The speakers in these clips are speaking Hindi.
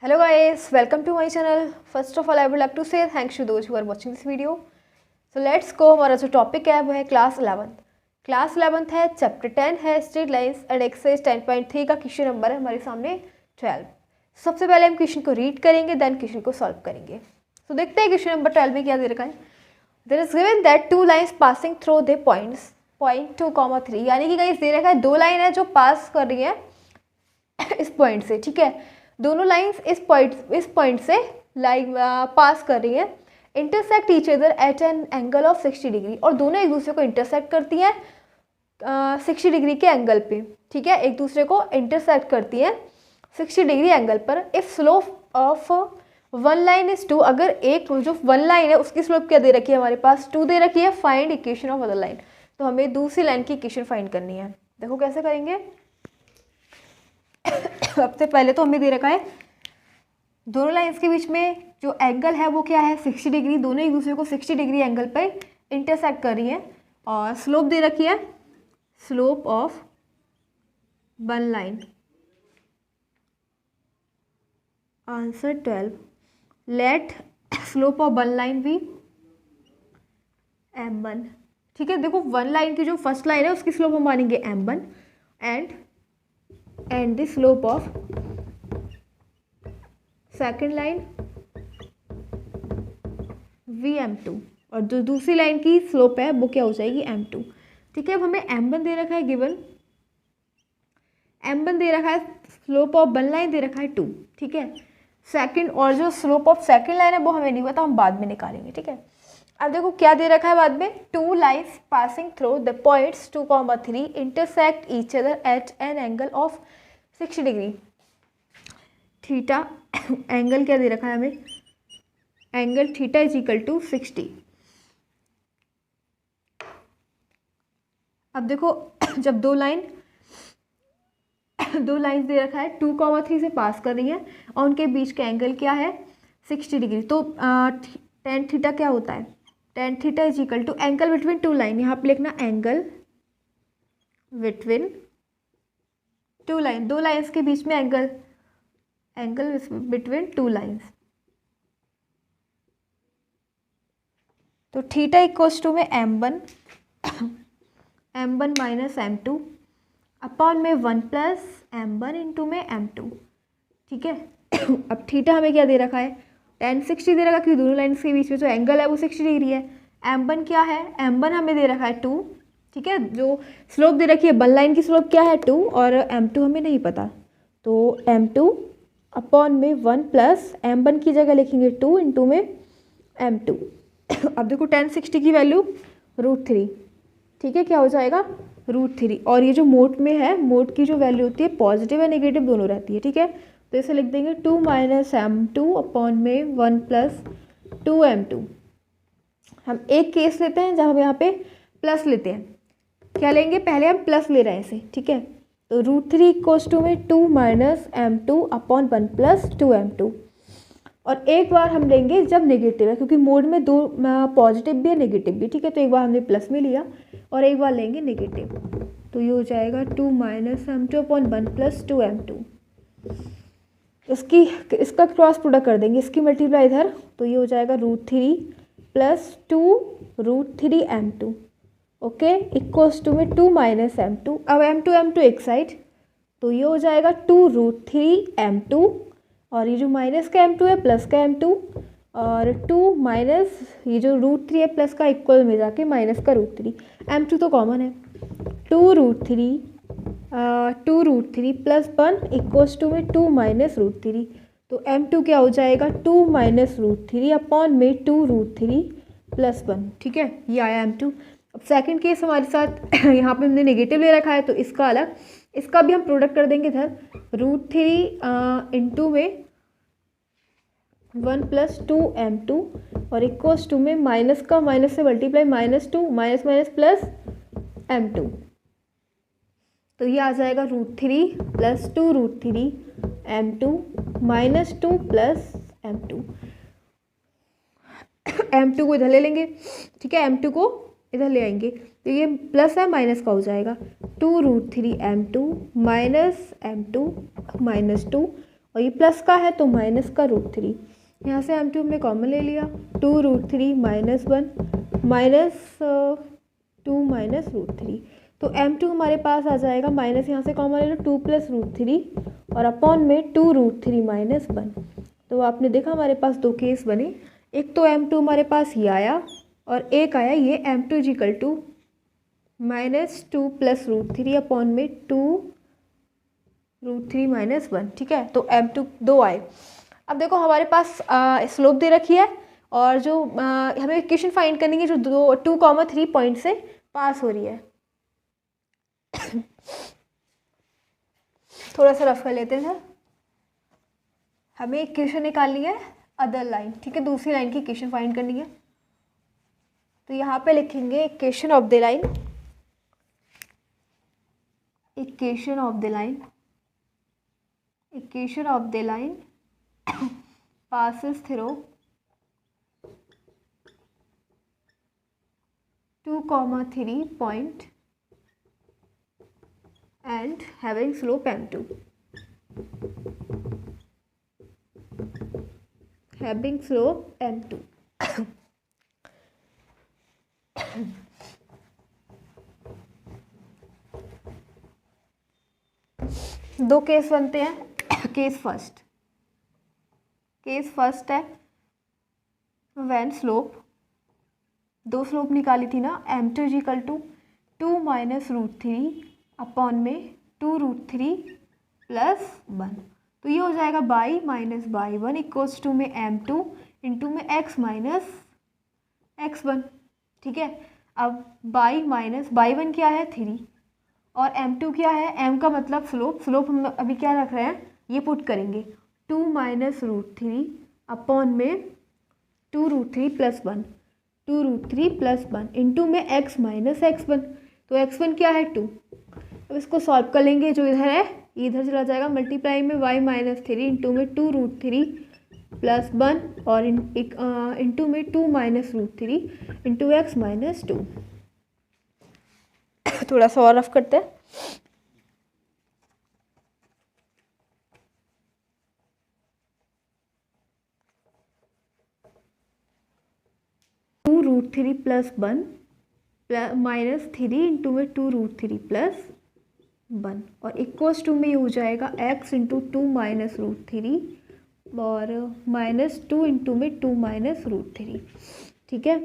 Hello guys, welcome to my channel. First of all, I would like to say thanks to those who are watching this video. So let's go. हमारा जो टॉपिक है वो है क्लास 11th. क्लास 11th है, चैप्टर 10 है स्ट्रेट लाइंस एंड एक्सरसाइज 10.3 का क्वेश्चन नंबर है हमारे सामने 12. सबसे पहले हम क्वेश्चन को रीड करेंगे, देन क्वेश्चन को सॉल्व करेंगे. तो देखते हैं क्वेश्चन नंबर 12 में क्या दे रखा है. There is given that two lines passing through the points point 2, 3, यानी कि गाइस दे रखा है दो लाइन है जो पास कर रही है इस पॉइंट से. ठीक है, दोनों लाइंस इस पॉइंट से लाइन पास कर रही है, intersect each other at an angle of 60 degree, और दोनों एक दूसरे को इंटरसेक्ट करती हैं 60 डिग्री के एंगल पे. ठीक है, एक दूसरे को इंटरसेक्ट करती हैं 60 डिग्री एंगल पर. If slope of one line is 2, अगर एक जो वन लाइन है उसकी स्लोप क्या दे रखी है हमारे पास 2 दे रखी है. Find equation of other line, तो हमें दूसरी लाइन की इक्वेशन फाइंड करनी है. देखो कैसे करेंगे. सबसे पहले तो हमें दे रखा है दोनों लाइंस के बीच में जो एंगल है वो क्या है 60 डिग्री. दोनों एक दूसरे को 60 डिग्री एंगल पर इंटरसेक्ट कर रही है, और स्लोप दे रखी है slope of one line. Answer 12. Let slope of one line भी m1. ठीक है, देखो वन लाइन की जो फर्स्ट लाइन है उसकी स्लोप हम मानेंगे m1 and the slope of second line vm2, और जो दूसरी लाइन की स्लोप है वो क्या हो जाएगी m2. ठीक है, अब हमें m1 दे रखा है गिवन, m1 दे रखा है, स्लोप ऑफ वन लाइन दे रखा है 2. ठीक है, सेकंड और जो स्लोप ऑफ सेकंड लाइन है वो हमें नहीं पता, हम बाद में निकालेंगे. ठीक है, अब देखो क्या दे रखा है बाद में. Two lines passing through the points 2, 3 intersect each other at an angle of 60 degree. Theta angle क्या दे रखा है हमें, angle theta is equal to 60. अब देखो जब दो लाइन्स दे रखा है 2, 3 से पास कर रही है और उनके बीच का एंगल क्या है 60 डिग्री, तो टेन थीटा क्या होता है, tan theta is equal to angle between two line. यहाँ पे लिखना एंगल बिटवीन टू लाइन, दो लाइंस के बीच में एंगल बिटवीन टू लाइंस. तो थीटा इक्वल्स टू में m1 माइनस m2 अपॉन में 1 प्लस m1 इंटू में m2. ठीक है, अब थीटा हमें क्या दे रखा है tan 60 दे रखा है, क्योंकि दोनों लाइन्स के बीच में जो एंगल है वो 60 डिग्री है. m1 क्या है, m1 हमें दे रखा है 2. ठीक है, जो स्लोप दे रखी है वन लाइन की स्लोप क्या है 2, और m2 हमें नहीं पता, तो m2 अपॉन में 1 प्लस m1 की जगह लिखेंगे 2 इंटू में m2. अब देखो tan 60 की वैल्यू √3. ठीक है, क्या हो जाएगा √3, और ये जो मोड में है, मोड की जो वैल्यू होती है पॉजिटिव या नेगेटिव दोनों रहती है. ठीक है, तो इसे लिख देंगे 2 माइनस m2 अपॉन में 1 प्लस 2m2. हम एक केस लेते हैं जब हम यहाँ पे प्लस लेते हैं. क्या लेंगे, पहले हम प्लस ले रहे हैं इसे. ठीक है, तो √3 इक्वल्स टू में 2 minus m2 upon 1 plus 2m2. और एक बार हम लेंगे जब नेगेटिव है, क्योंकि मोड में दो पॉजिटिव भी है नेगेटिव भी. ठीक है, तो एक बार हमने प्लस में लिया और एक बार लेंगे नेगेटिव, तो ये हो जाएगा 2 minus m2 upon 1 plus 2m2. इसका क्रॉस प्रोडक्ट कर देंगे, इसकी मल्टीप्लाई इधर, तो ये हो जाएगा √3 plus 2 √3m2. Okay, equals to में 2 माइनस m2. अब m2 एक साइड, तो ये हो जाएगा 2 √3m2, और ये जो माइनस का m2 है प्लस का m2, और 2 माइनस ये जो √3 है प्लस का इक्वल में जाके माइनस का √3. m2 तो कॉमन है, 2 √3 प्लस 1 इक्वल्स टू में 2 माइनस √3. तो m2 क्या हो जाएगा 2 माइनस √3 अपॉन में 2 √3 प्लस 1. ठीक है, ये आया m2. अब सेकंड केस हमारे साथ यहाँ पे हमने नेगेटिव ले रखा है, तो इसका अलग, इसका भी हम प्रोडक्ट कर देंगे इधर, √3 इंटू में 1 प्लस 2m2 और इक्वल्स टू में माइनस का माइनस से multiply -2 minus minus plus m2. तो ये आ जाएगा √3 plus 2 √3m2 minus 2 plus m2. m2 को इधर ले लेंगे. ठीक है, m2 को इधर ले आएंगे, तो ये प्लस है माइनस का हो जाएगा 2 √3m2 माइनस m2 माइनस 2, और ये प्लस का है तो माइनस का √3। यहाँ से m2 हमने कॉमन ले लिया, 2√3 माइनस 1 माइनस 2 माइनस √3। तो m2 हमारे पास आ जाएगा, माइनस यहाँ से कॉमन ले लो, 2 प्लस √3 और अपॉन में 2√3 माइनस 1। तो आपने देखा हमारे पास दो केस बने, एक तो m2 हमारे पास ये आया और एक आया ये m2 equal to minus 2 plus √3 upon में 2√3 माइनस 1। ठीक है, तो m2 दो आए। अब देखो हमारे पास स्लोप दे रखी है और जो हमें इक्वेशन फाइंड करनी है जो 2,3 पॉइंट से पास हो रही है। थोड़ा सा रफ कर लेते हैं। हमें इक्वेशन निकालनी है अदर लाइन, ठीक है, दूसरी लाइन की इक्वेशन फाइंड करनी है। तो यहाँ पे लिखेंगे equation of the line, equation of the line, equation of the line passes through 2,3 point and having slope m2, having slope m2। दो केस बनते हैं। केस फर्स्ट है व्हेन स्लोप, दो स्लोप निकाली थी ना, m2 equal to 2 minus √3 upon में 2√3 प्लस 1। तो ये हो जाएगा by minus by 1 equals to में m2 इंटू में x माइनस x1। ठीक है, अब बाई माइनस बाई 1 क्या है 3 और m2 क्या है, m का मतलब स्लोप हम अभी क्या रख रहे हैं, ये पुट करेंगे 2 माइनस √3 अपॉन में 2√3 प्लस 1, 2√3 प्लस 1 इंटू में x माइनस x1। तो x1 क्या है 2। अब इसको सॉल्व कर लेंगे, जो इधर है इधर चला जाएगा, मल्टीप्लाई में y माइनस 3 इंटू में 2√3 प्लस 1 और इंटू में 2 माइनस √3 इंटू x माइनस 2। थोड़ा सा और रफ करते हैं। √3 प्लस 1 माइनस 3 इंटू में 2√3 प्लस 1 और इक्वल्स टू में हो जाएगा x इंटू 2 माइनस √3 और माइनस 2 इंटू में 2 माइनस √3। ठीक है,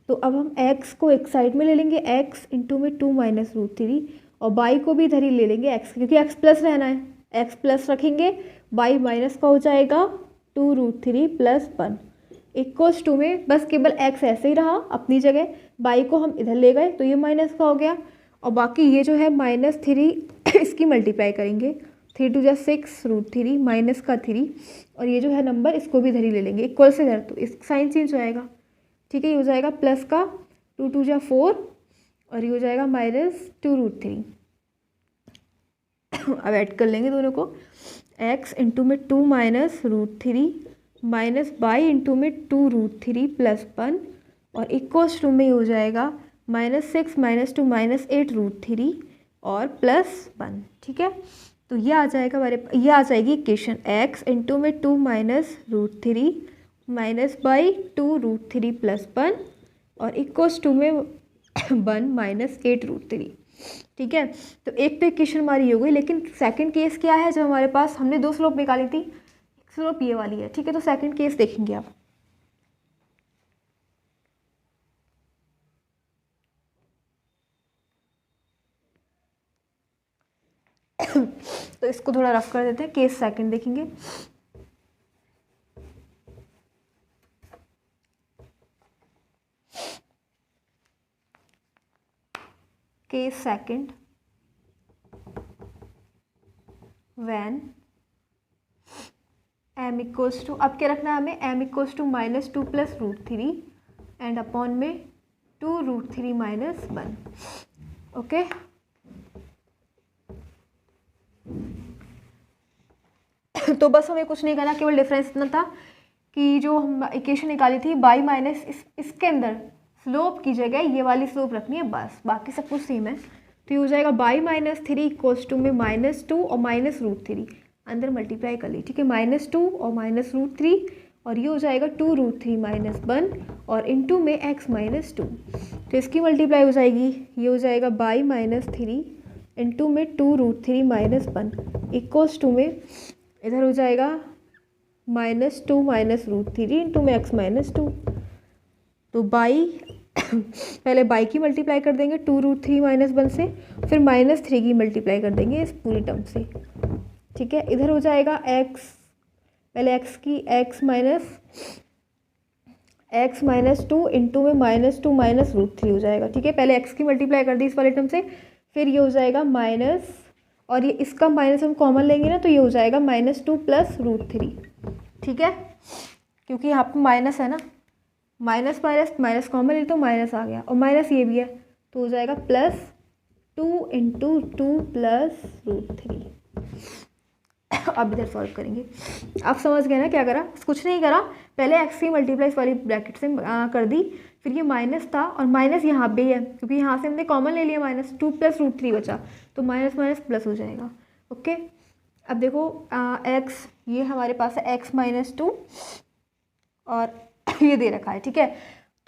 तो अब हम x को एक साइड में ले लेंगे, x इंटू में 2 माइनस √3 और y को भी इधर ही ले लेंगे x, क्योंकि x प्लस रहना है, x प्लस रखेंगे, y माइनस का हो जाएगा 2√3 प्लस 1 इक्वल्स टू में बस केवल x ऐसे ही रहा अपनी जगह, y को हम इधर ले गए तो ये माइनस का हो गया और बाकी ये जो है माइनस 3 इसकी मल्टीप्लाई करेंगे, 3 2 जा 6 √3 माइनस का 3 और ये जो है नंबर इसको भी इधर ही ले लेंगे इक्वल से इधर, तो इस साइन चेंज हो जाएगा। ठीक है, ये हो जाएगा प्लस का 2 2 जा 4 और ये हो जाएगा माइनस 2√3। अब ऐड कर लेंगे दोनों को, x इंटू में 2 माइनस √3 माइनस बाई इंटू में 2√3 प्लस 1 और इक्वल्स टू में हो जाएगा माइनस 6 माइनस 2 माइनस 8 √3 और प्लस 1। ठीक है, तो ये आ जाएगा ये आ जाएगी इक्वेशन x इंटू में 2 माइनस √3 माइनस बाई 2√3 प्लस 1 और इक्वल्स टू में 1 माइनस 8 √3। ठीक है, तो एक तो इक्वेशन हमारी हो गई, लेकिन सेकंड केस क्या है, जब हमारे पास हमने दो स्लोप निकाली थी, स्लोप ये वाली है। ठीक है, तो सेकंड केस देखेंगे आप। तो इसको थोड़ा रफ कर देते हैं, केस सेकंड देखेंगे। Case second, when m equals to, अब क्या रखना है हमें, m equals to minus 2 plus √3 and upon में 2√3 माइनस 1। ओके, तो बस हमें कुछ नहीं करना, केवल डिफरेंस इतना था कि जो हम इक्वेशन निकाली थी बाई माइनस इसके अंदर स्लोप की जगह ये वाली स्लोप रखनी है, बस बाकी सब कुछ सेम है। तो ये हो जाएगा बाई माइनस 3 इक्वल्स टू में -2 और माइनस √3 अंदर मल्टीप्लाई कर ली, ठीक है। -2 और -√3 और ये हो जाएगा 2√3 -1 और इनटू में x -2, तो इसकी मल्टीप्लाई हो जाएगी, ये हो जाएगा बाई -3 इनटू में 2√3 -1 इक्वल्स टू में इधर हो जाएगा -2 -√3 इंटू में x -2, तो बाई पहले बाई की मल्टीप्लाई कर देंगे 2√3 -1 से, फिर -3 की मल्टीप्लाई कर देंगे इस पूरी टर्म से, ठीक है। इधर हो जाएगा x, पहले x की x -2 इंटू में -2 -√3 हो जाएगा, ठीक है। पहले x की मल्टीप्लाई कर दी इस वाले टर्म से, फिर ये हो जाएगा माइनस, और ये इसका माइनस हम कॉमन लेंगे ना, तो ये हो जाएगा -2 + √3, ठीक है। क्योंकि यहाँ पर माइनस है ना, माइनस माइनस माइनस कॉमन ले तो माइनस आ गया, और माइनस ये भी है, तो हो जाएगा +2 × 2 + √3। अब इधर सॉल्व करेंगे। आप समझ गए ना क्या करा, कुछ नहीं करा, पहले x की मल्टीप्लाई इस वाली ब्रैकेट से कर दी, फिर ये माइनस था और माइनस यहाँ पे है, क्योंकि यहाँ से हमने कॉमन ले लिया, -2 + √3 बचा, तो माइनस माइनस प्लस हो जाएगा, ओके। अब देखो x, ये हमारे पास है x -2 और ये दे रखा है, ठीक है।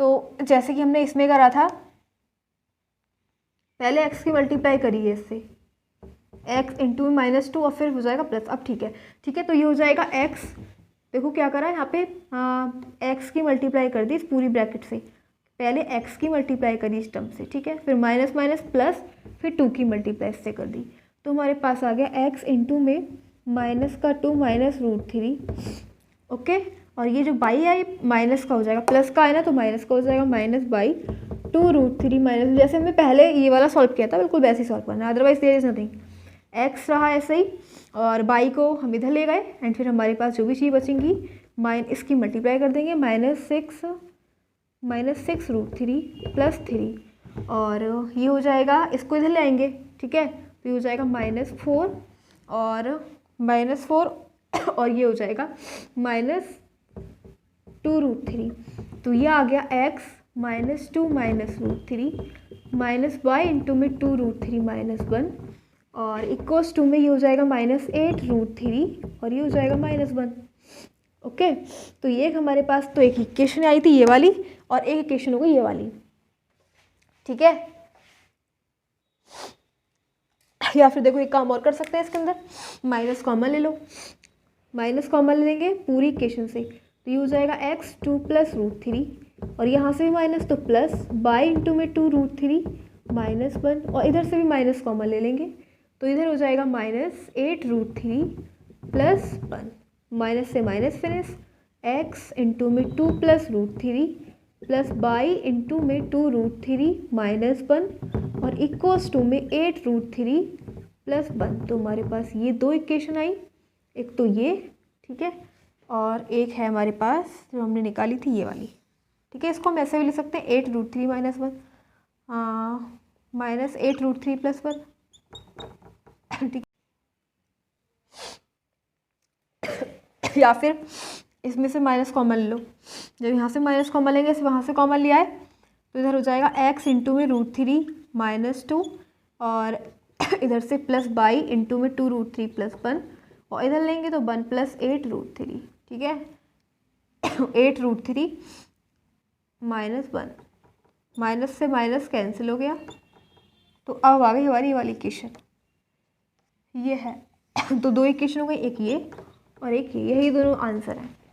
तो जैसे कि हमने इसमें करा था, पहले x की मल्टीप्लाई करी है इससे, x इंटू -2 और फिर हो जाएगा प्लस, अब ठीक है, ठीक है। तो ये हो जाएगा x, देखो क्या करा यहाँ पे, x की मल्टीप्लाई कर दी इस पूरी ब्रैकेट से, पहले x की मल्टीप्लाई करी इस टर्म से, ठीक है, फिर माइनस माइनस प्लस, फिर 2 की मल्टीप्लाई इससे कर दी, तो हमारे पास आ गया x इंटू में -2 -√3, ओके। और ये जो बाई है ये माइनस का हो जाएगा, प्लस का है ना तो माइनस का हो जाएगा, -2√3 माइनस, जैसे हमने पहले ये वाला सॉल्व किया था बिल्कुल वैसे ही सॉल्व करना है, otherwise there is nothing. x रहा ऐसे ही, और बाई को हम इधर ले गए, एंड फिर हमारे पास जो भी चीज़ बचेंगी इसकी मल्टीप्लाई कर देंगे, -6 -6√3 + 3, और ये हो जाएगा, इसको इधर ले आएंगे, ठीक है, तो ये हो जाएगा -4 और -4 और ये हो जाएगा -2√3, तो ये आ गया x -2 -√3 -y इंटू में 2√3 -1 और इक्वल्स टू में ये हो जाएगा -8√3 और ये हो जाएगा -1, ओके। तो ये हमारे पास तो एक इक्वेशन आई थी ये वाली, और एक इक्वेशन हो गई ये वाली, ठीक है। या फिर देखो एक काम और कर सकते हैं इसके अंदर, माइनस कॉमन ले लो, माइनस कॉमन ले लेंगे पूरी इक्वेशन से, तो ये हो जाएगा x 2 + √3 और यहाँ से भी माइनस तो प्लस, बाई इंटू में 2√3 -1 और इधर से भी माइनस कॉमन ले लेंगे, तो इधर हो जाएगा -8√3 + 1, माइनस से माइनस फिनिश, x इंटू में 2 + √3 प्लस बाई इंटू में 2√3 -1 और इक्वल्स टू में 8√3 + 1। तो हमारे पास ये दो इक्वेशन आई, एक तो ये, ठीक है, और एक है हमारे पास जो हमने निकाली थी ये वाली, ठीक है। इसको हम ऐसे भी लिख सकते हैं 8√3 -1 -8√3 + 1, ठीक, या फिर इसमें से माइनस कॉमन ले लो, जब यहाँ से माइनस कॉमन लेंगे वहाँ से कॉमन लिया है, तो इधर हो जाएगा x इंटू में √3 -2 और इधर से प्लस बाई इंटू में 2√3 + 1 और इधर लेंगे तो 1 + 8√3, ठीक है। 8√3 -1, माइनस से माइनस कैंसिल हो गया, तो अब आ गई हमारी ये वाली इक्वेशन, ये है। तो दो इक्वेशन हो गई, एक ये और एक ये, यही दोनों आंसर है।